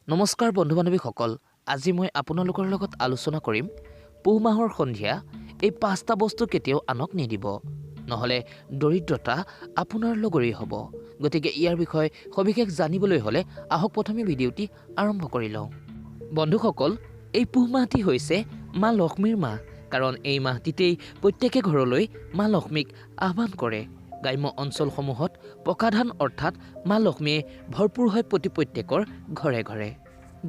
নমস্কাৰ বন্ধু বান্ধৱীসকল, আজি মই আপোনালোকৰ লগত আলোচনা কৰিম পুহ মাহৰ সন্ধিয়া এই 5টা বস্তু কেতিয়াও আনক নিদিব, নহ'লে দৰিদ্ৰতা আপোনাৰ লগৰেই হ'ব। গতিকে ইয়াৰ বিষয়ে সবিশেষ জানিবলৈ হ'লে আহক প্ৰথমে ভিডিঅ'টি আৰম্ভ কৰি লওঁ। বন্ধুসকল, এই পুহ মাহটি হৈছে মা লক্ষ্মীৰ মাহ, কাৰণ এই মাহটিতেই প্ৰত্যেকে ঘৰলৈ মা লক্ষ্মীক আহ্বান কৰে। গ্ৰাম্য অঞ্চলসমূহত পকা ধান অৰ্থাৎ মা লক্ষ্মীয়ে ভৰপূৰ হয় প্ৰত্যেকৰ ঘৰে ঘৰে।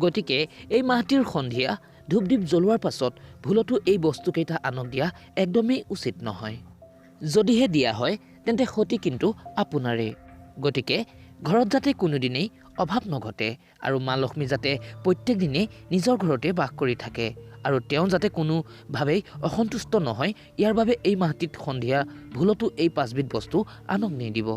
গতিকে এই মাহটিৰ সন্ধিয়া ধূপ দ্বীপ জ্বলোৱাৰ পাছত ভুলতো এই বস্তুকেইটা আনক দিয়া একদমেই উচিত নহয়। যদিহে দিয়া হয় তেন্তে ক্ষতি কিন্তু আপোনাৰেই। গতিকে ঘৰত যাতে কোনোদিনেই অভাৱ নঘটে আৰু মা লক্ষ্মী যাতে প্ৰত্যেক দিনেই নিজৰ ঘৰতে বাস কৰি থাকে আৰু তেওঁ যাতে কোনোভাৱেই অসন্তুষ্ট নহয়, ইয়াৰ বাবে এই মাহটিত সন্ধিয়া ভুলতো এই 5বিধ বস্তু আনক নিদিব।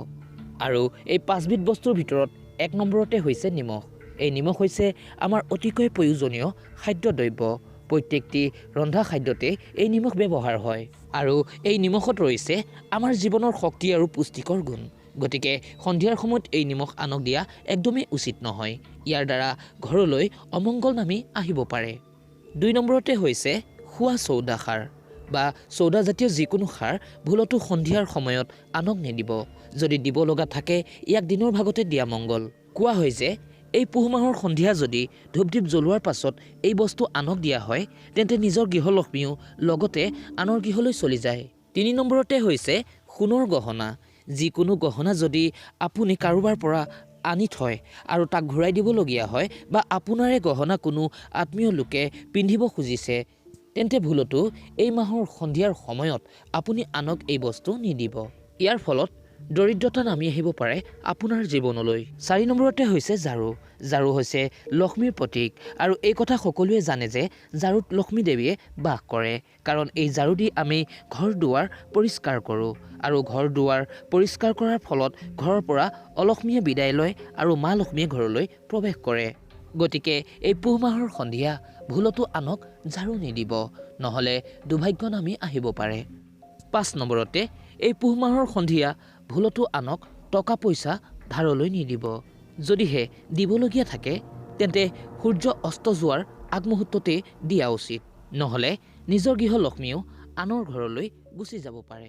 আৰু এই 5বিধ বস্তুৰ ভিতৰত 1 নম্বৰতে হৈছে নিমখ। এই নিমখ হৈছে আমাৰ অতিকৈ প্ৰয়োজনীয় খাদ্যদ্ৰব্য। প্ৰত্যেকটি ৰন্ধা খাদ্যতে এই নিমখ ব্যৱহাৰ হয় আৰু এই নিমখত ৰৈছে আমাৰ জীৱনৰ শক্তি আৰু পুষ্টিকৰ গুণ। গতিকে সন্ধিয়াৰ সময়ত এই নিমখ আনক দিয়া একদমেই উচিত নহয়। ইয়াৰ দ্বাৰা ঘৰলৈ অমংগল নামি আহিব পাৰে। 2 নম্বৰতে হৈছে খোৱা চৌদা খাৰ বা চৌদাজাতীয় যিকোনো খাৰ ভুলতো সন্ধিয়াৰ সময়ত আনক নিদিব। যদি দিব লগা থাকে ইয়াক দিনৰ ভাগতে দিয়া মংগল। কোৱা হয় যে এই পুহ মাহৰ সন্ধিয়া যদি ধূপ দ্বীপ জ্বলোৱাৰ পাছত এই বস্তু আনক দিয়া হয় তেন্তে নিজৰ গৃহলক্ষ্মীও লগতে আনৰ গৃহলৈ চলি যায়। 3 নম্বৰতে হৈছে সোণৰ গহনা। যিকোনো গহনা যদি আপুনি কাৰোবাৰ পৰা আনি থয় আৰু তাক ঘূৰাই দিবলগীয়া হয় বা আপোনাৰে গহনা কোনো আত্মীয় লোকে পিন্ধিব খুজিছে, তেন্তে ভুলতো এই মাহৰ সন্ধিয়াৰ সময়ত আপুনি আনক এই বস্তু নিদিব। ইয়াৰ ফলত দৰিদ্ৰতা নামি আহিব পাৰে আপোনাৰ জীৱনলৈ। 4 নম্বৰতে হৈছে ঝাৰু। ঝাৰু হৈছে লক্ষ্মীৰ প্ৰতীক আৰু এই কথা সকলোৱে জানে যে ঝাৰুত লক্ষ্মী দেৱীয়ে বাস কৰে, কাৰণ এই ঝাৰু দি আমি ঘৰ দুৱাৰ পৰিষ্কাৰ কৰোঁ আৰু ঘৰ দুৱাৰ পৰিষ্কাৰ কৰাৰ ফলত ঘৰৰ পৰা অলক্ষ্মীয়ে বিদায় লয় আৰু মা লক্ষ্মীয়ে ঘৰলৈ প্ৰৱেশ কৰে। গতিকে এই পুহ মাহৰ সন্ধিয়া ভুলতো আনক ঝাৰু নিদিব, নহ'লে দুৰ্ভাগ্য নামি আহিব পাৰে। 5 নম্বৰতে এই পুহ মাহৰ সন্ধিয়া ভুলতো আনক টকা পইচা ধাৰলৈ নিদিব। যদিহে দিবলগীয়া থাকে তেন্তে সূৰ্য অস্ত যোৱাৰ আগমুহূৰ্ততে দিয়া উচিত, নহ'লে নিজৰ গৃহলক্ষ্মীও আনৰ ঘৰলৈ গুচি যাব পাৰে।